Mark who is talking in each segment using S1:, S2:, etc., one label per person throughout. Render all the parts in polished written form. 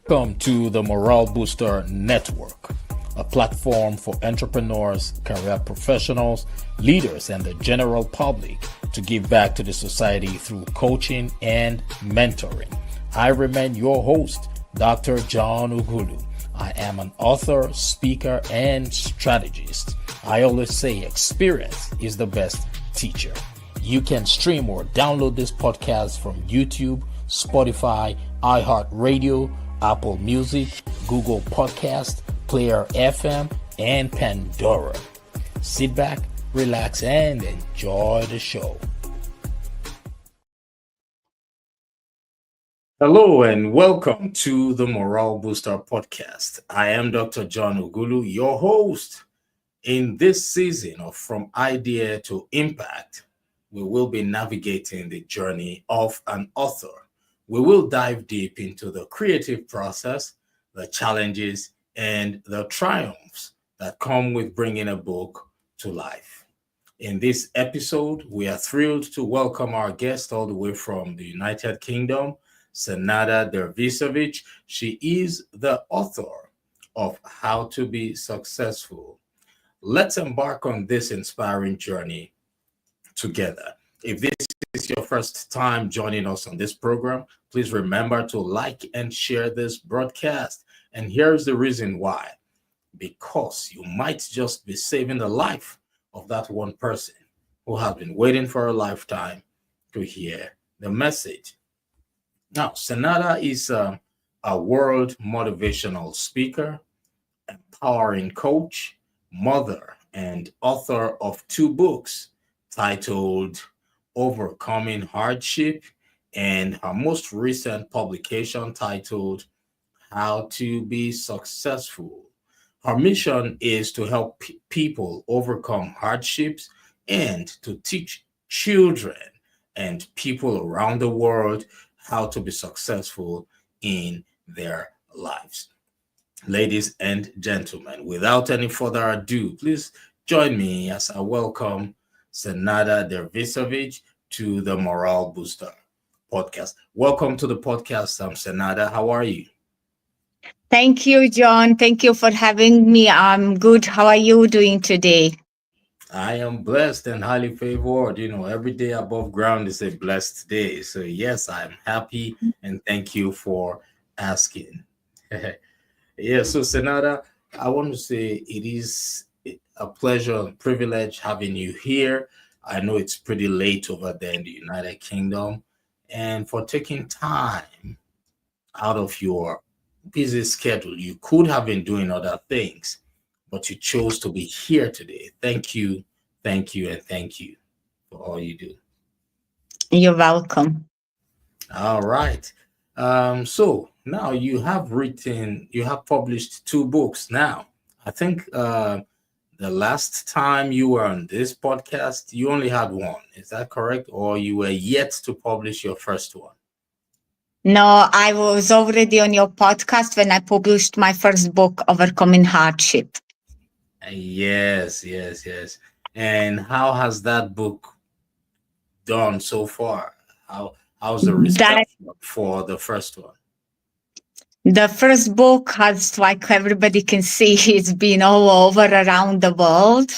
S1: Welcome to the Morale Booster Network, a platform for entrepreneurs, career professionals, leaders, and the general public to give back to the society through coaching and mentoring. I remain your host, Dr. John Ugulu. I am an author, speaker, and strategist. I always say experience is the best teacher. You can stream or download this podcast from YouTube, Spotify, iHeartRadio, Apple Music, Google Podcast, Player FM, and Pandora. Sit back, relax, and enjoy the show. Hello and welcome to the Morale Booster Podcast. I am Dr. John Ugulu, your host. In this season of From Idea to Impact, we will be navigating the journey of an author. We will dive deep into the creative process, the challenges, and the triumphs that come with bringing a book to life. In this episode, we are thrilled to welcome our guest all the way from the United Kingdom, Senada Dervisevic. She is the author of How to Be Successful. Let's embark on this inspiring journey together. If this is your first time joining us on this program, please remember to like and share this broadcast. And here's the reason why. Because you might just be saving the life of that one person who has been waiting for a lifetime to hear the message. Now, Senada is a world motivational speaker, empowering coach, mother, and author of 2 books titled Overcoming Hardship, and her most recent publication titled How to Be Successful. Her mission is to help people overcome hardships and to teach children and people around the world how to be successful in their lives. Ladies and gentlemen, without any further ado, please join me as I welcome Senada Dervisevic to the Morale Booster podcast. Welcome to the podcast, Senada. How are you?
S2: Thank you, John. Thank you for having me. I'm good. How are you doing today?
S1: I am blessed and highly favored. Every day above ground is a blessed day. So yes, I'm happy and thank you for asking. Yeah, so Senada, I want to say it is a pleasure and privilege having you here. I know it's pretty late over there in the United Kingdom, and for taking time out of your busy schedule. You could have been doing other things, but you chose to be here today. Thank you, and thank you for all you do.
S2: You're welcome.
S1: All right. So now you have published 2 books now. I think the last time you were on this podcast, you only had 1. Is that correct? Or you were yet to publish your first one?
S2: No, I was already on your podcast when I published my first book, Overcoming Hardship.
S1: Yes. And how has that book done so far? How's the reception for the first one?
S2: The first book has, like everybody can see, it's been all over around the world.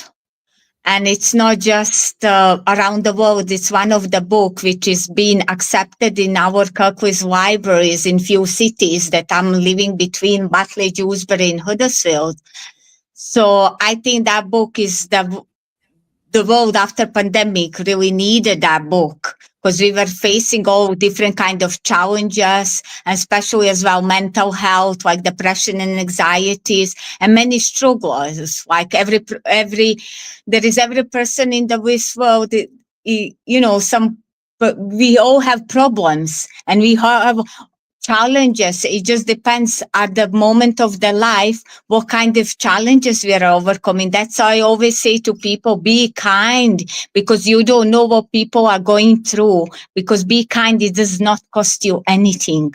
S2: And it's not just around the world. It's one of the books which is being accepted in our Kirklees libraries in few cities that I'm living between Batley, Dewsbury, and Huddersfield. So I think that book is the world after pandemic really needed that book, because we were facing all different kind of challenges, and especially as well mental health, like depression and anxieties, and many struggles. Like every person in this world, but we all have problems and we have challenges. It just depends at the moment of the life what kind of challenges we are overcoming. That's why I always say to people, be kind, because you don't know what people are going through. Because be kind, it does not cost you anything.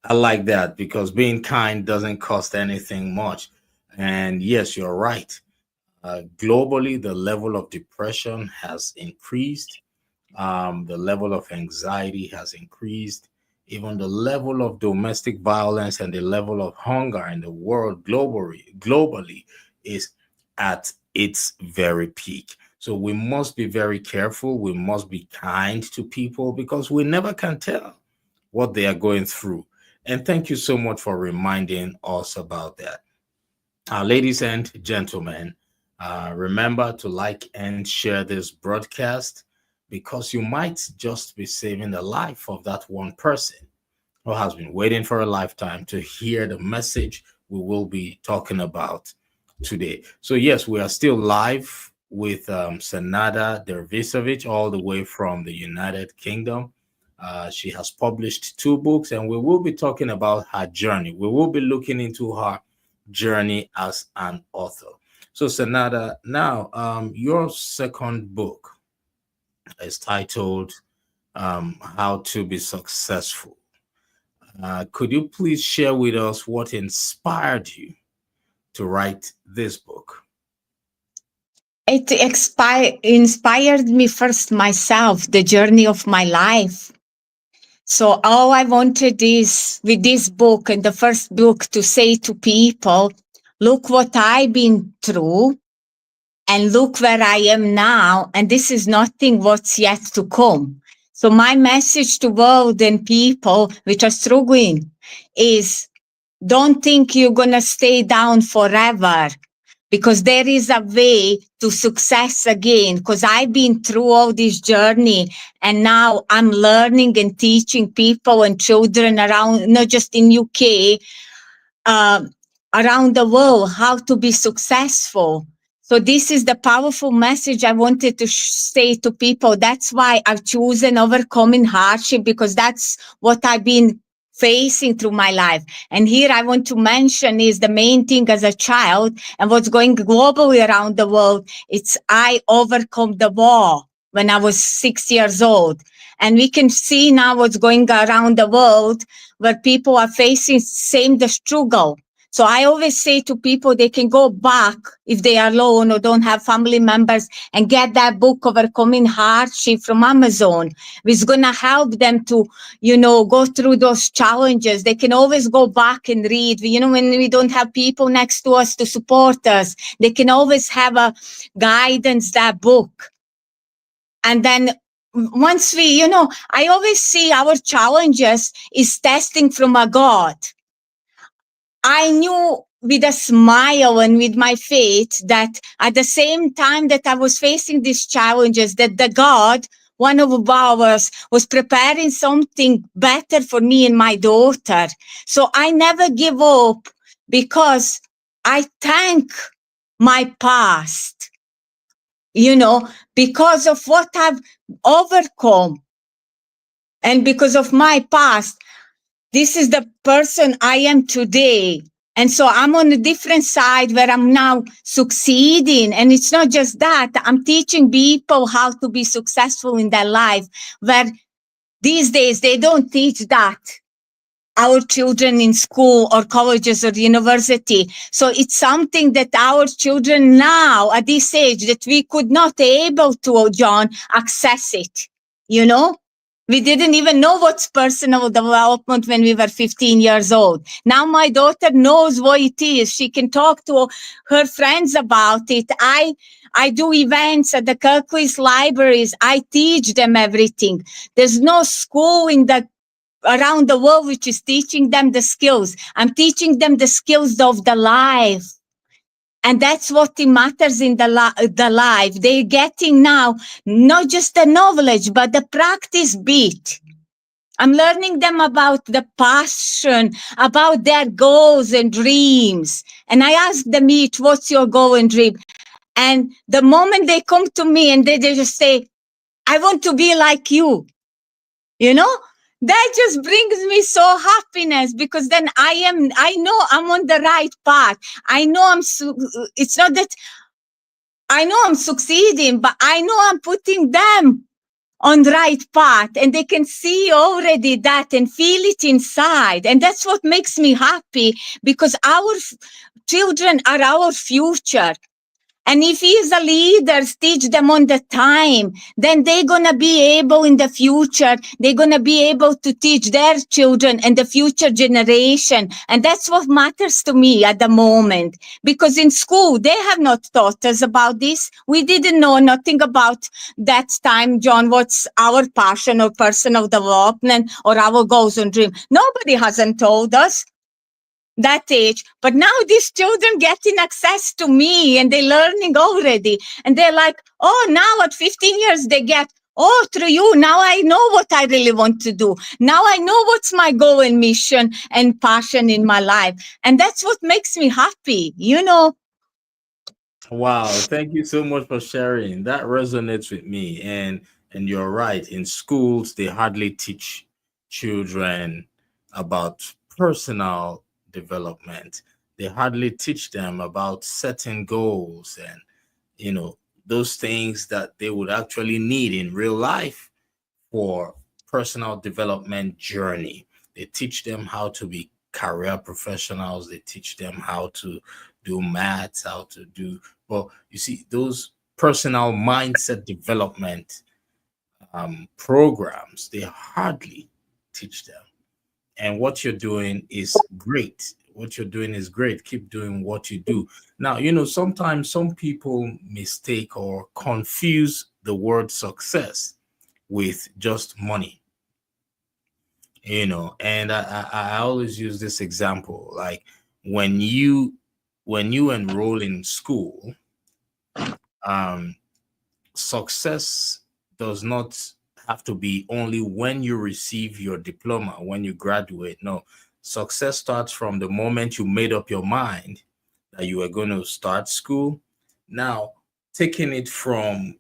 S1: I like that, because being kind doesn't cost anything much. And yes, you're right. Globally, the level of depression has increased. The level of anxiety has increased. Even the level of domestic violence and the level of hunger in the world globally is at its very peak. So we must be very careful. We must be kind to people because we never can tell what they are going through. And thank you so much for reminding us about that. Ladies and gentlemen, remember to like and share this broadcast because you might just be saving the life of that one person who has been waiting for a lifetime to hear the message we will be talking about today. So, yes, we are still live with Senada Dervisevic, all the way from the United Kingdom. She has published two books, and we will be talking about her journey. We will be looking into her journey as an author. So, Senada, now your second book is titled How to Be Successful. Could you please share with us what inspired you to write this book?
S2: Inspired me first myself, the journey of my life. So all I wanted is with this book and the first book to say to people, look what I've been through and look where I am now. And this is nothing what's yet to come. So my message to world and people which are struggling is don't think you're going to stay down forever because there is a way to success again. Because I've been through all this journey and now I'm learning and teaching people and children around, not just in UK, uh, around the world, how to be successful. So this is the powerful message I wanted to say to people. That's why I've chosen overcoming hardship, because that's what I've been facing through my life. And here I want to mention is the main thing as a child and what's going globally around the world. It's I overcome the war when I was 6 years old. And we can see now what's going around the world where people are facing same the struggle. So I always say to people, they can go back if they are alone or don't have family members and get that book, Overcoming Hardship, from Amazon. It's going to help them to, go through those challenges. They can always go back and read. When we don't have people next to us to support us, they can always have a guidance, that book. And then once I always see our challenges is testing from a God. I knew with a smile and with my faith that at the same time that I was facing these challenges, that the God, one of ours, was preparing something better for me and my daughter. So I never give up because I thank my past, because of what I've overcome and because of my past. This is the person I am today. And so I'm on a different side where I'm now succeeding. And it's not just that. I'm teaching people how to be successful in their life, where these days they don't teach that our children in school or colleges or university. So it's something that our children now at this age that we could not able to, John, access it, We didn't even know what's personal development when we were 15 years old. Now my daughter knows what it is. She can talk to her friends about it. I do events at the Kirklees libraries. I teach them everything. There's no school around the world which is teaching them the skills. I'm teaching them the skills of the life. And that's what matters in the life. They're getting now not just the knowledge, but the practice bit. I'm learning them about the passion, about their goals and dreams. And I ask them each, what's your goal and dream? And the moment they come to me and they just say, I want to be like you, that just brings me so happiness, because then I know I'm on the right path. I know it's not that I know I'm succeeding, but I know I'm putting them on the right path, and they can see already that and feel it inside. And that's what makes me happy, because our children are our future. And if he is a leader, teach them on the time, then they're going to be able in the future, they're going to be able to teach their children and the future generation. And that's what matters to me at the moment. Because in school, they have not taught us about this. We didn't know nothing about that time, John, what's our passion or personal development or our goals and dreams. Nobody hasn't told us that age. But now these children getting access to me and they're learning already. And they're like, oh, now at 15 years, they get, oh, through you, now I know what I really want to do. Now I know what's my goal and mission and passion in my life. And that's what makes me happy, you know.
S1: Wow, thank you so much for sharing. That resonates with me. And you're right. In schools, they hardly teach children about personal development. They hardly teach them about setting goals and those things that they would actually need in real life for personal development journey. They teach them how to be career professionals. They teach them how to do maths, how to do, well, you see, those personal mindset development programs, they hardly teach them. And what you're doing is great. What you're doing is great. Keep doing what you do. Now, sometimes some people mistake or confuse the word success with just money. And I always use this example, like when you enroll in school, um success does not have to be only when you receive your diploma, when you graduate. No, success starts from the moment you made up your mind that you are going to start school. Now, taking it from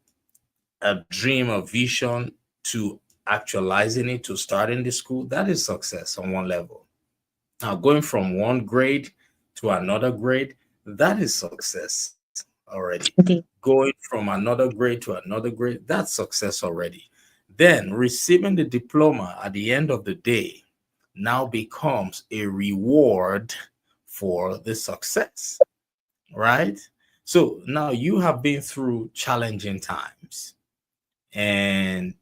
S1: a dream, a vision, to actualizing it, to starting the school, that is success on one level. Now, going from one grade to another grade, that is success already.
S2: Indeed.
S1: Going from another grade to another grade, that's success already. Then receiving the diploma at the end of the day now becomes a reward for the success, right? So now you have been through challenging times, and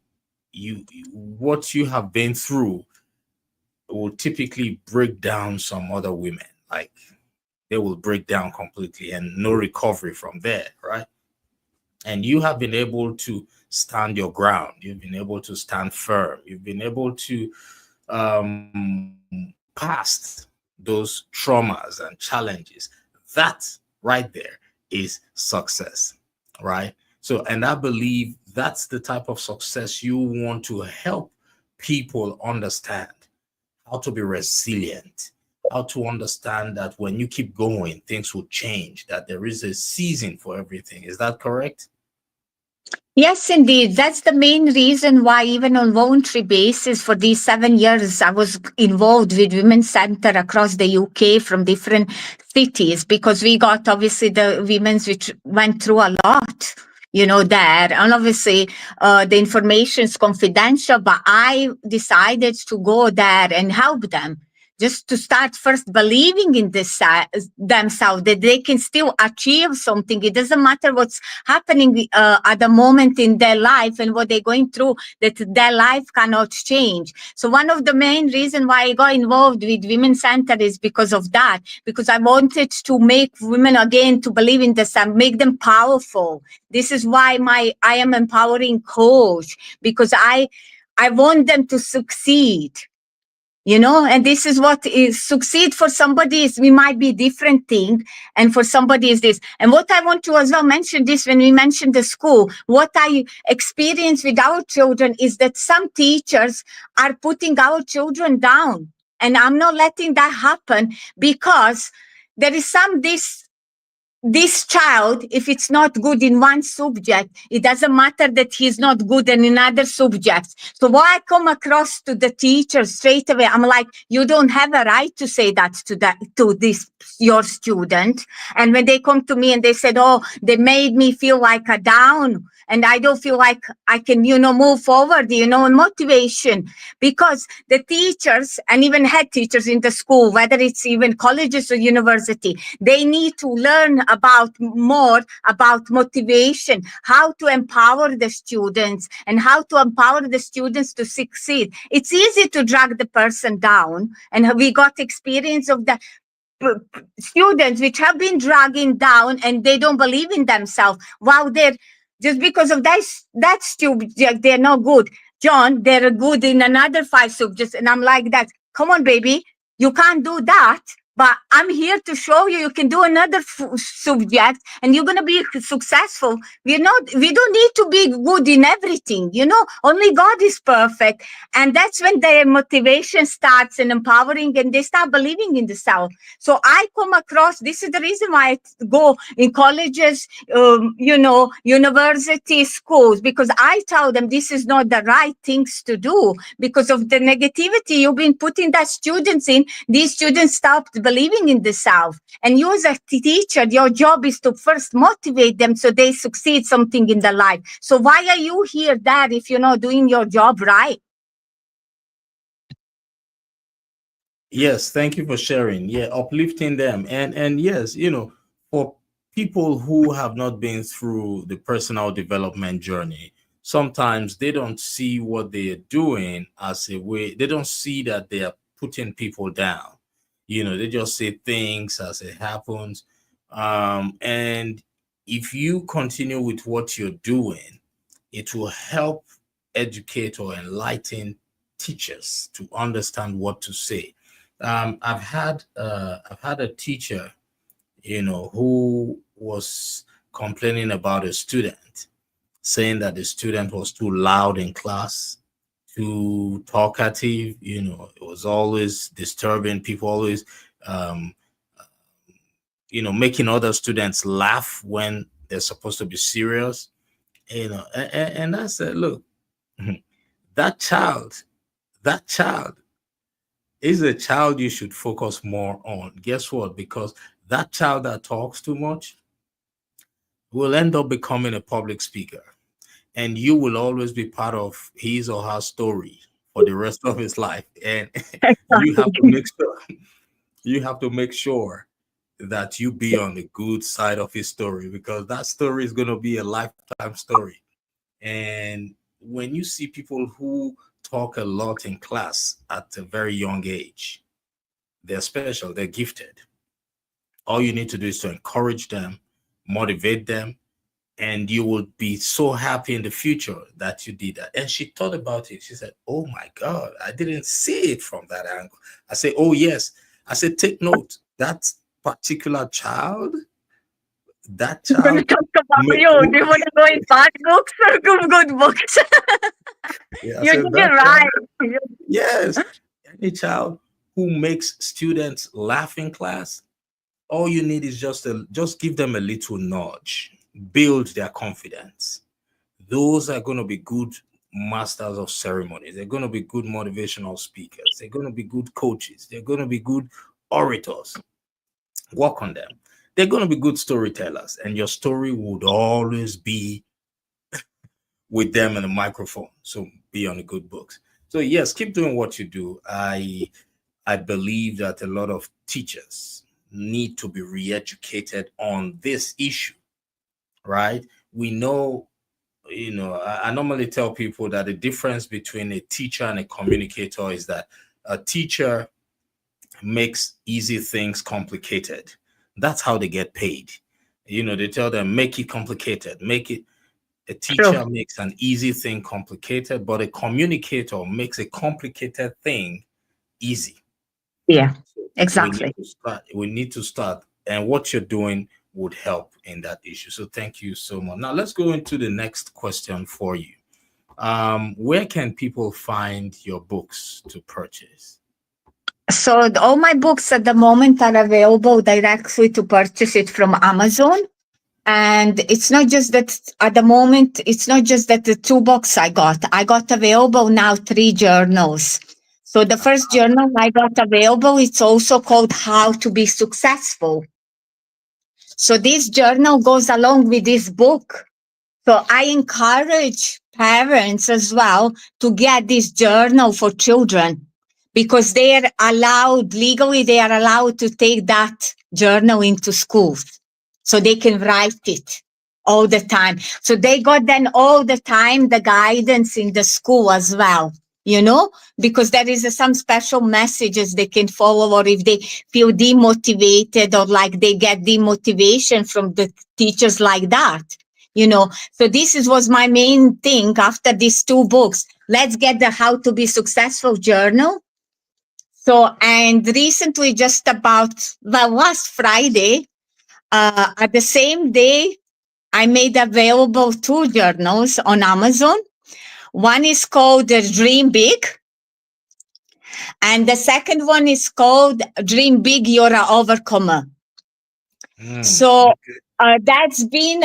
S1: what you have been through will typically break down some other women. Like, they will break down completely and no recovery from there, right? And you have been able to stand your ground. You've been able to stand firm. You've been able to past those traumas and challenges. That right there is success, right? So, and I believe that's the type of success you want to help people understand, how to be resilient, how to understand that when you keep going, things will change, that there is a season for everything. Is that correct?
S2: Yes, indeed. That's the main reason why, even on voluntary basis, for these 7 years, I was involved with Women's Centre across the UK from different cities, because we got obviously the women's which went through a lot, there. And obviously, the information is confidential, but I decided to go there and help them, just to start first believing in this themselves, that they can still achieve something. It doesn't matter what's happening at the moment in their life and what they're going through, that their life cannot change. So one of the main reasons why I got involved with Women's Center is because of that, because I wanted to make women again to believe in themselves, make them powerful. This is why I am empowering coach, because I want them to succeed. And this is what is succeed for somebody is, we might be different thing, and for somebody is this. And what I want to as well mention this, when we mentioned the school, what I experience with our children is that some teachers are putting our children down, and I'm not letting that happen, because there is this child, if it's not good in one subject, it doesn't matter that he's not good in other subjects. So when I come across to the teacher straight away, I'm like, you don't have a right to say that to this your student. And when they come to me and they said, oh, they made me feel like a down, and I don't feel like I can, move forward, and motivation, because the teachers and even head teachers in the school, whether it's even colleges or university, they need to learn about more about motivation, how to empower the students and how to empower the students to succeed. It's easy to drag the person down, and we got experience of the students which have been dragging down and they don't believe in themselves. Wow, they're just because of that stupid, they're not good. John, they're good in another 5 subjects, and I'm like that. Come on, baby, you can't do that. But I'm here to show you can do another subject and you're going to be successful. We don't need to be good in everything. Only God is perfect. And that's when their motivation starts and empowering and they start believing in the self. So I come across, this is the reason why I go in colleges, university schools, because I tell them this is not the right things to do because of the negativity you've been putting that students in. These students stopped believing in the self. And you as a teacher, your job is to first motivate them so they succeed something in their life. So why are you here there if you're not doing your job right?
S1: Yes, thank you for sharing. Yeah, uplifting them. And yes, for people who have not been through the personal development journey, sometimes they don't see what they are doing as a way, they don't see that they are putting people down. They just say things as it happens. And if you continue with what you're doing, it will help educate or enlighten teachers to understand what to say. I've had a teacher, who was complaining about a student, saying that the student was too loud in class, too talkative. It was always disturbing. People always, um, making other students laugh when they're supposed to be serious. And I said, look, that child, that child is a child you should focus more on. Guess what? Because that child that talks too much will end up becoming a public speaker, and you will always be part of his or her story for the rest of his life. And you have to make sure that you be on the good side of his story, because that story is going to be a lifetime story. And when you see people who talk a lot in class at a very young age, they're special, they're gifted. All you need to do is to encourage them, motivate them, and you will be so happy in the future that you did that. And she thought about it. She said, oh my God, I didn't see it from that angle. I said, oh yes. I said, take note, that particular child, that
S2: I'm going to
S1: child,
S2: talk about
S1: may,
S2: you. Do you want to go in bad books or good books?
S1: yeah, I
S2: You
S1: said,
S2: did it
S1: that child,
S2: right.
S1: yes, any child who makes students laugh in class, all you need is just give them a little nudge, build their confidence. Those are going to be good masters of ceremonies. They're going to be good motivational speakers. They're going to be good coaches. They're going to be good orators. Work on them. They're going to be good storytellers, and your story would always be with them in the microphone. So be on the good books. So yes, keep doing what you do. I believe that a lot of teachers need to be re-educated on this issue, right? We know, I normally tell people that the difference between a teacher and a communicator is that a teacher makes easy things complicated. That's how they get paid. They tell them, make it complicated, make it. A
S2: True.
S1: teacher makes an easy thing complicated, but a communicator makes a complicated thing easy.
S2: Yeah,
S1: We need
S2: exactly.
S1: to start. We need to start, and what you're doing would help in that issue. So thank you so much. Now let's go into the next question for you. Where can people find your books to purchase?
S2: So all my books at the moment are available directly to purchase it from Amazon. And it's not just that at the moment, it's not just that the 2 books I got available now 3 journals. So the first journal I got available, it's also called How to Be Successful. So this journal goes along with this book. So I encourage parents as well to get this journal for children because they are allowed, legally, they are allowed to take that journal into schools. so they can write it all the time. So they got then all the time the guidance in the school as well, because there is some special messages they can follow, or if they feel demotivated or like they get demotivation from the teachers like that. So was my main thing after these two books. Let's get the How to Be Successful journal. So, and recently, just about, well, last Friday, at the same day, I made available two journals on Amazon. One is called Dream Big, and the second one is called Dream Big, You're an Overcomer. So that's been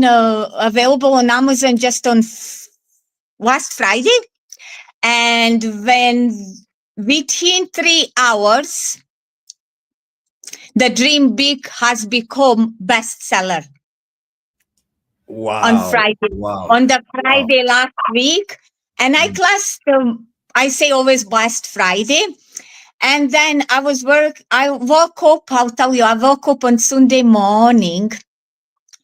S2: available on Amazon just on last Friday. And within 3 hours, the Dream Big has become bestseller.
S1: Wow.
S2: On Friday.
S1: Wow.
S2: On the Friday last week. And I classed, I say always Blessed Friday. And then I woke up, I'll tell you, I woke up on Sunday morning.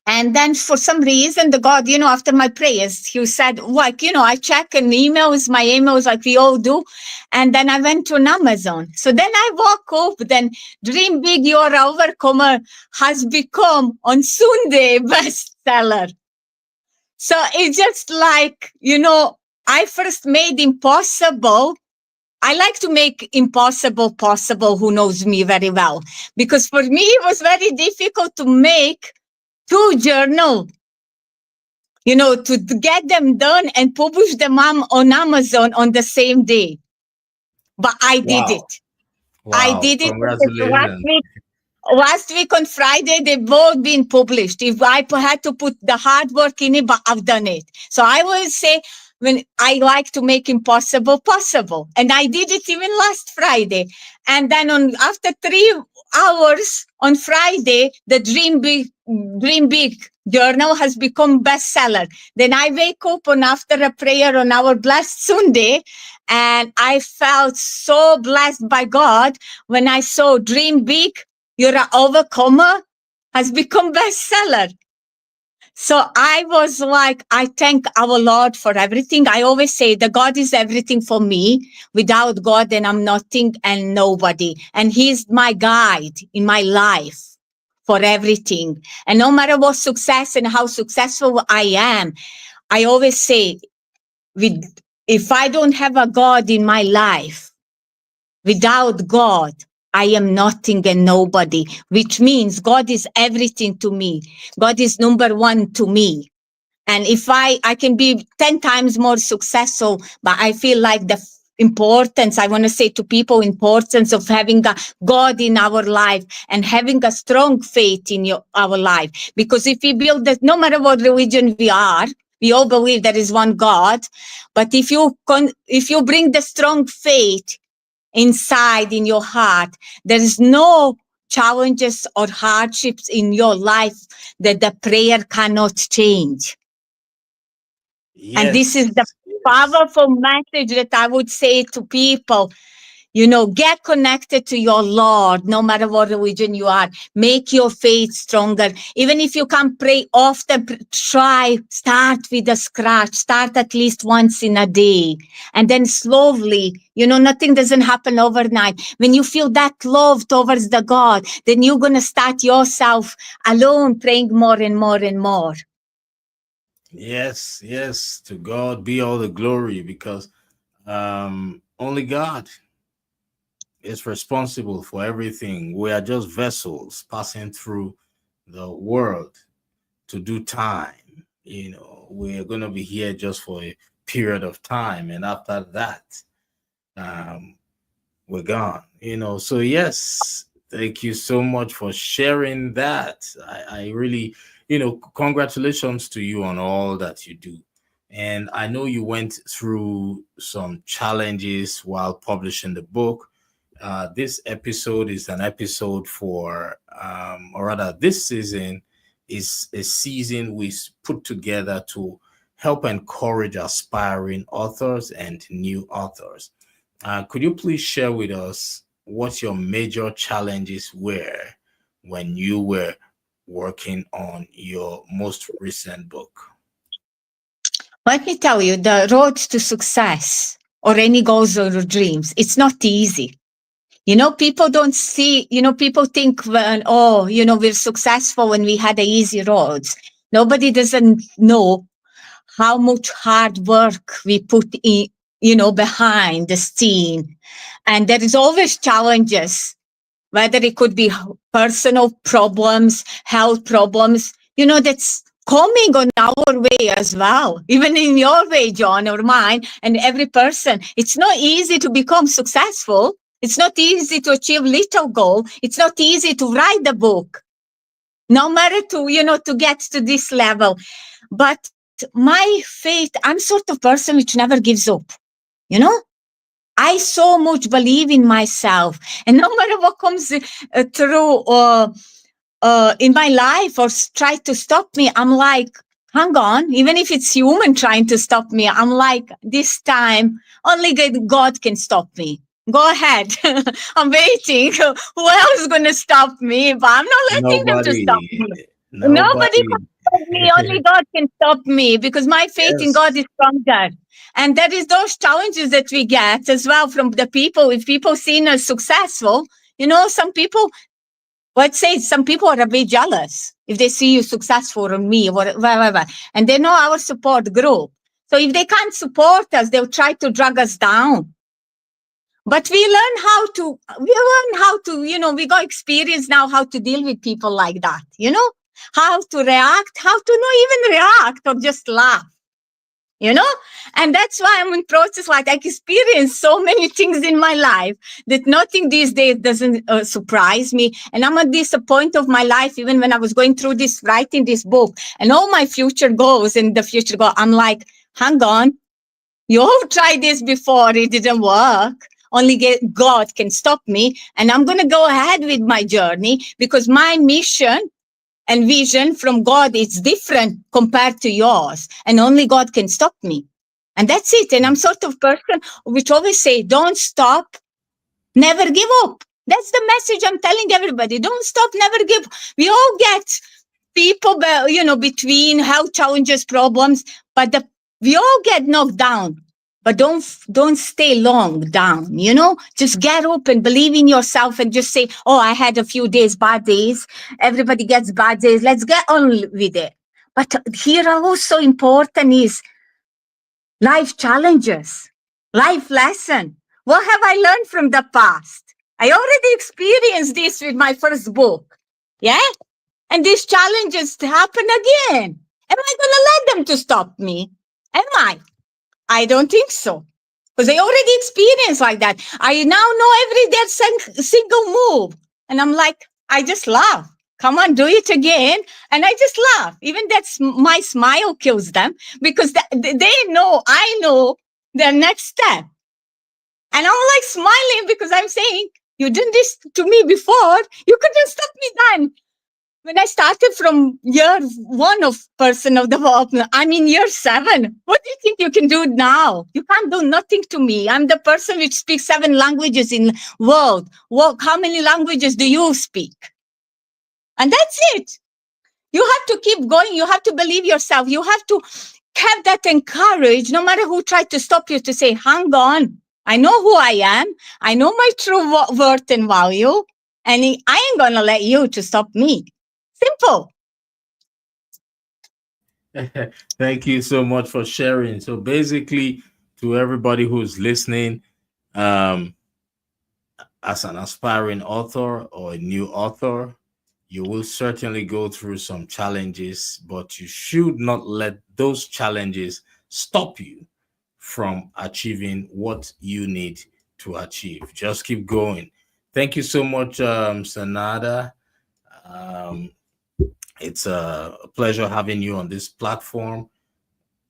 S2: And then for some reason, the God, after my prayers, he said, I check my emails like we all do. And then I went to Amazon. So then I woke up, then Dream Big, You're an Overcomer has become on Sunday bestseller. So it's just like, I first made impossible. I like to make impossible possible, who knows me very well. Because for me, it was very difficult to make two journals, to get them done and publish them on Amazon on the same day. But I did it.
S1: Wow.
S2: I did it.
S1: Congratulations.
S2: Last week on Friday, they both been published. If I had to put the hard work in it, but I've done it. So I will say, when I like to make impossible possible. And I did it even last Friday. And then after 3 hours on Friday, the Dream Big journal has become bestseller. Then I wake up after a prayer on our Blessed Sunday, and I felt so blessed by God when I saw Dream Big, You're an Overcomer has become bestseller. So I was like, I thank our Lord for everything. I always say that God is everything for me. Without God, then I'm nothing and nobody. And He's my guide in my life for everything. And no matter what success and how successful I am, I always say, if I don't have a God in my life, without God, I am nothing and nobody, which means God is everything to me. God is number one to me. And if I can be 10 times more successful, but I feel like the importance, I want to say to people, importance of having a God in our life and having a strong faith in our life. Because if we build that, no matter what religion we are, we all believe there is one God. But if you bring the strong faith inside in your heart, there is no challenges or hardships in your life that the prayer cannot change.
S1: Yes,
S2: and this is the powerful message that I would say to people. Get connected to your Lord, no matter what religion you are. Make your faith stronger. Even if you can't pray often, start with a scratch. Start at least once in a day. And then slowly, nothing doesn't happen overnight. When you feel that love towards the God, then you're going to start yourself alone praying more and more and more.
S1: Yes. To God be all the glory, because only God is responsible for everything. We are just vessels passing through the world to do time. We're going to be here just for a period of time, and after that, we're gone. So yes, thank you so much for sharing that. I really, congratulations to you on all that you do. And I know you went through some challenges while publishing the book. This episode is an episode or rather, this season is a season we put together to help encourage aspiring authors and new authors. Could you please share with us what your major challenges were when you were working on your most recent book?
S2: Let me tell you, the road to success or any goals or dreams, it's not easy. People don't see, people think when, oh, we're successful when we had the easy roads. Nobody doesn't know how much hard work we put in, behind the scene. And there is always challenges, whether it could be personal problems, health problems, that's coming on our way as well, even in your way, John, or mine, and every person. It's not easy to become successful. It's not easy to achieve little goal. It's not easy to write the book, no matter to get to this level. But my faith, I'm sort of person which never gives up, you know? I so much believe in myself, and no matter what comes through in my life or try to stop me, I'm like, hang on. Even if it's human trying to stop me, I'm like, this time only God can stop me. Go ahead. I'm waiting. Who else is going to stop me? But I'm not letting them to stop
S1: Nobody.
S2: me. Nobody
S1: Nobody.
S2: can stop me. Only God can stop me because my faith in God
S1: Yes.
S2: is stronger. And there is those challenges that we get as well from the people. If people seen us successful, some people, let's say some people are a bit jealous if they see you successful or me or whatever. And they know our support group. So if they can't support us, they'll try to drag us down. But we got experience now how to deal with people like that, how to react, how to not even react or just laugh, and that's why I'm in process. Like I experience so many things in my life that nothing these days doesn't surprise me. And I'm at this point of my life, even when I was going through this, writing this book and all my future goals and the future goal, I'm like, hang on, you all tried this before, it didn't work. Only God can stop me. And I'm going to go ahead with my journey because my mission and vision from God is different compared to yours. And only God can stop me. And that's it. And I'm sort of person which always say, don't stop, never give up. That's the message I'm telling everybody. Don't stop, never give up. We all get people, between health challenges, problems, but we all get knocked down. But don't stay long down, just get up and believe in yourself and just say, oh, I had a few days, bad days. Everybody gets bad days. Let's get on with it. But here are also important is life challenges, life lesson. What have I learned from the past? I already experienced this with my first book. Yeah. And these challenges happen again. Am I going to let them to stop me? Am I? I don't think so. Because I already experienced like that. I now know every their single move. And I'm like, I just laugh. Come on, do it again. And I just laugh. Even that's my smile kills them because they know, I know their next step. And I'm like smiling because I'm saying, you did this to me before. You couldn't stop me then. When I started from year 1 of personal development, I'm in year 7. What do you think you can do now? You can't do nothing to me. I'm the person which speaks 7 languages in world. How many languages do you speak? And that's it. You have to keep going. You have to believe yourself. You have to have that encourage, no matter who tried to stop you, to say, hang on. I know who I am. I know my true worth and value. And I ain't going to let you to stop me. Simple.
S1: Thank you so much for sharing. So basically, to everybody who's listening, um, as an aspiring author or a new author, you will certainly go through some challenges, but you should not let those challenges stop you from achieving what you need to achieve. Just keep going. Thank you so much, Senada. Um, it's a pleasure having you on this platform.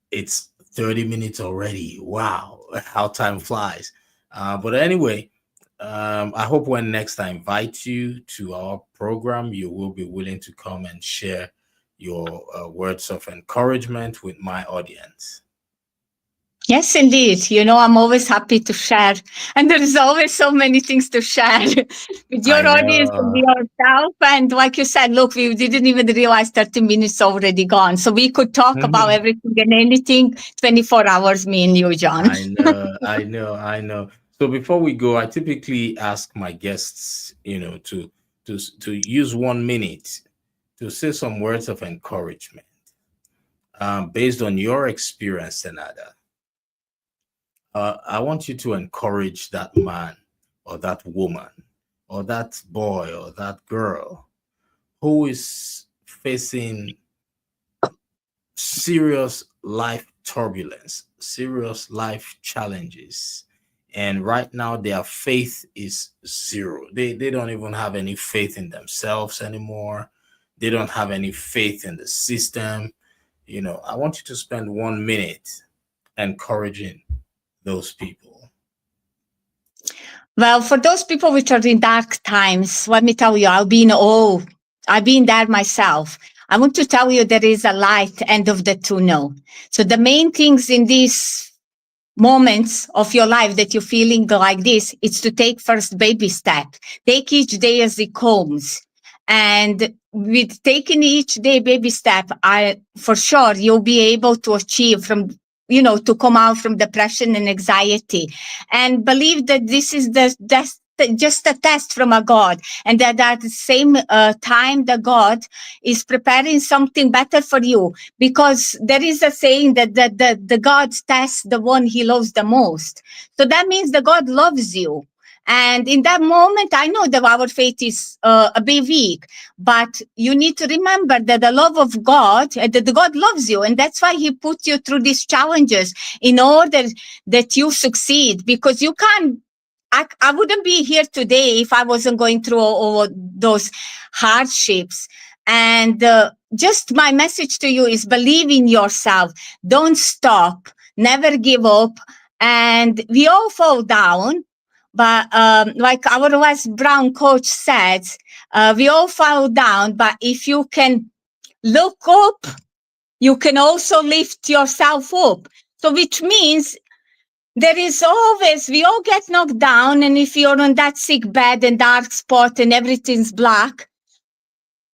S1: It's 30 minutes already. Wow, how time flies. But anyway, I hope when next I invite you to our program, you will be willing to come and share your words of encouragement with my audience.
S2: Yes, indeed. I'm always happy to share. And there is always so many things to share with your
S1: I
S2: audience and
S1: know.
S2: yourself. And like you said, look, we didn't even realize 30 minutes already gone. So we could talk about everything and anything 24 hours, me and you, John.
S1: I know, I know, I know. So before we go, I typically ask my guests, to use 1 minute to say some words of encouragement, based on your experience, Senada. I want you to encourage that man or that woman or that boy or that girl who is facing serious life turbulence, serious life challenges. And right now, their faith is zero. They don't even have any faith in themselves anymore. They don't have any faith in the system. I want you to spend 1 minute encouraging those people.
S2: Well, for those people which are in dark times, let me tell you, I've been there myself. I want to tell you there is a light end of the tunnel. So the main things in these moments of your life that you're feeling like this, it's to take first baby step. Take each day as it comes. And with taking each day baby step, I for sure you'll be able to achieve to come out from depression and anxiety, and believe that this is just a test from a God, and that at the same time the God is preparing something better for you, because there is a saying that the God tests the one he loves the most. So that means the God loves you. And in that moment, I know that our faith is a bit weak, but you need to remember that the love of God, that the God loves you. And that's why he put you through these challenges in order that you succeed, because you can't I wouldn't be here today if I wasn't going through all those hardships. And just my message to you is believe in yourself. Don't stop. Never give up. And we all fall down. But like our Les Brown coach said, we all fall down. But if you can look up, you can also lift yourself up. So which means there is always, we all get knocked down. And if you're on that sick bed and dark spot and everything's black,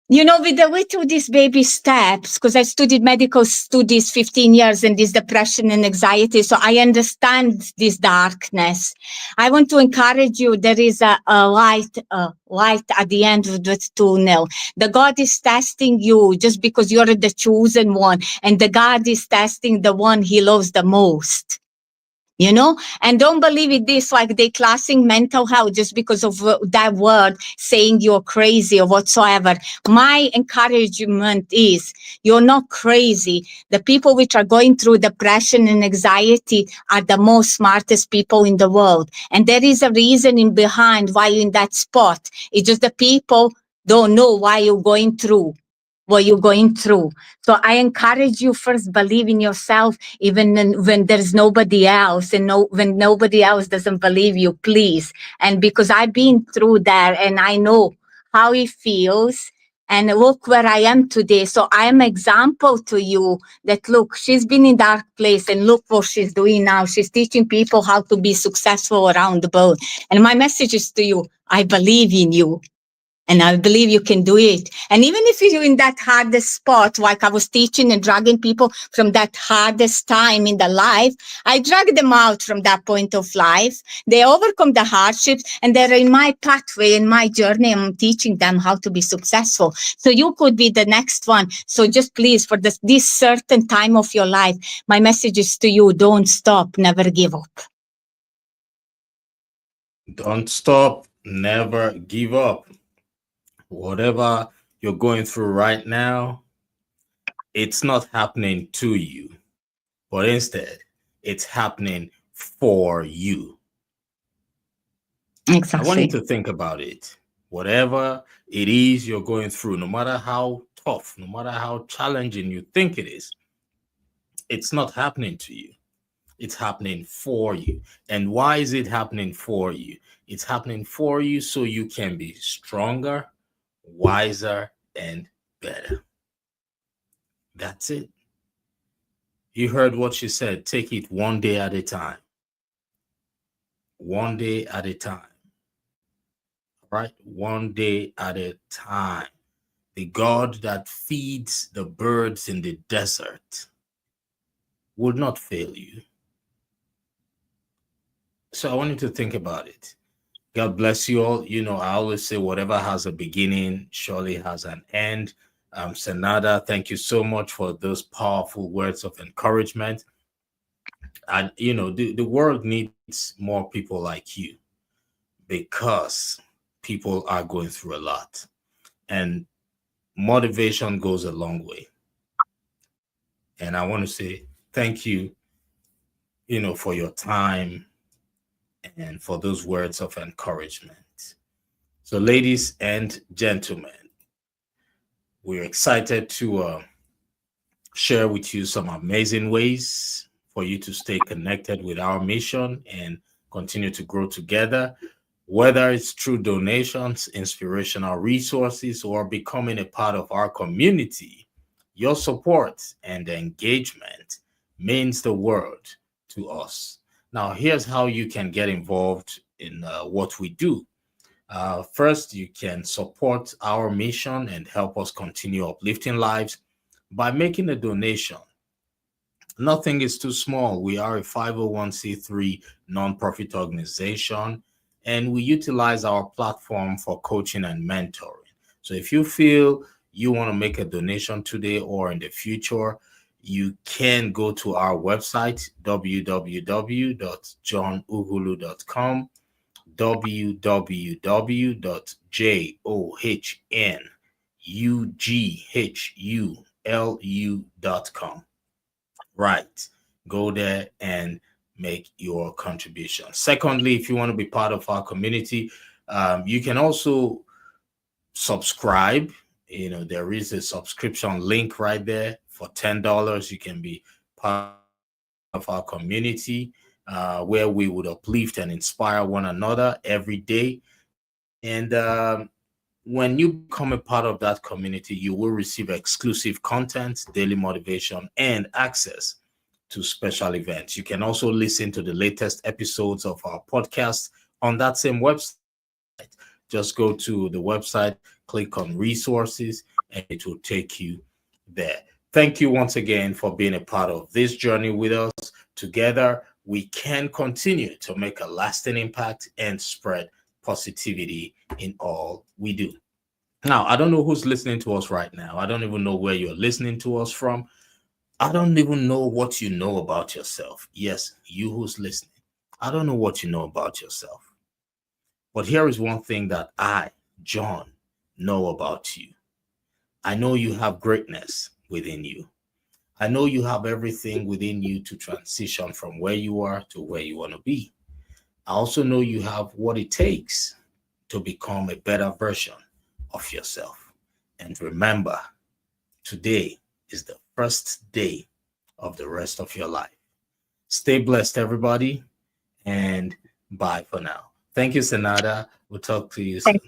S2: with the way through these baby steps, because I studied medical studies 15 years and this depression and anxiety. So I understand this darkness. I want to encourage you. There is a light at the end of the tunnel. The God is testing you just because you're the chosen one. And the God is testing the one he loves the most. And don't believe it this like they classing mental health just because of that word saying you're crazy or whatsoever. My encouragement is you're not crazy. The people which are going through depression and anxiety are the most smartest people in the world, and there is a reason in behind why you're in that spot. It's just the people don't know why you're going through what you're going through. So I encourage you, first believe in yourself, even when there's nobody else, and when nobody else doesn't believe you, please. And because I've been through that and I know how it feels, and look where I am today. So I am example to you that look, she's been in dark place and look what she's doing now. She's teaching people how to be successful around the world. And my message is to you, I believe in you. And I believe you can do it. And even if you're in that hardest spot, like I was teaching and dragging people from that hardest time in the life, I drag them out from that point of life. They overcome the hardships and they're in my pathway, in my journey. I'm teaching them how to be successful. So you could be the next one. So just please, for this certain time of your life, my message is to you, don't stop, never give up.
S1: Don't stop, never give up. Whatever you're going through right now, it's not happening to you, but instead, it's happening for you. I want you
S2: Exactly.
S1: to think about it. Whatever it is you're going through, no matter how tough, no matter how challenging you think it is, it's not happening to you. It's happening for you. And why is it happening for you? It's happening for you so you can be stronger, wiser, and better. That's it. You heard what she said. Take it one day at a time. One day at a time. Right? One day at a time. The God that feeds the birds in the desert will not fail you. So I want you to think about it. God bless you all. You know, I always say whatever has a beginning surely has an end. Senada, thank you so much for those powerful words of encouragement. And, you know, the world needs more people like you because people are going through a lot. And motivation goes a long way. And I want to say thank you, you know, for your time and for those words of encouragement. So, ladies and gentlemen, we're excited to share with you some amazing ways for you to stay connected with our mission and continue to grow together, whether it's through donations, inspirational resources, or becoming a part of our community. Your support and engagement means the world to us. Now, here's how you can get involved in what we do. First, you can support our mission and help us continue uplifting lives by making a donation. Nothing is too small. We are a 501c3 nonprofit organization, and we utilize our platform for coaching and mentoring. So if you feel you want to make a donation today or in the future, you can go to our website, www.johnugulu.com, www.johnughulu.com. Right. Go there and make your contribution. Secondly, if you want to be part of our community, you can also subscribe. You know, there is a subscription link right there. For $10, you can be part of our community where we would uplift and inspire one another every day. And when you become a part of that community, you will receive exclusive content, daily motivation, and access to special events. You can also listen to the latest episodes of our podcast on that same website. Just go to the website, click on resources, and it will take you there. Thank you once again for being a part of this journey with us. Together, we can continue to make a lasting impact and spread positivity in all we do. Now, I don't know who's listening to us right now. I don't even know where you're listening to us from. I don't even know what you know about yourself. Yes, you who's listening. I don't know what you know about yourself. But here is one thing that I, John, know about you. I know you have greatness within you. I know you have everything within you to transition from where you are to where you want to be. I also know you have what it takes to become a better version of yourself. And remember, today is the first day of the rest of your life. Stay blessed, everybody, and bye for now. Thank you, Senada. We'll talk to you soon.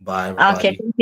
S1: Bye,
S2: Okay,
S1: everybody.
S2: thank you.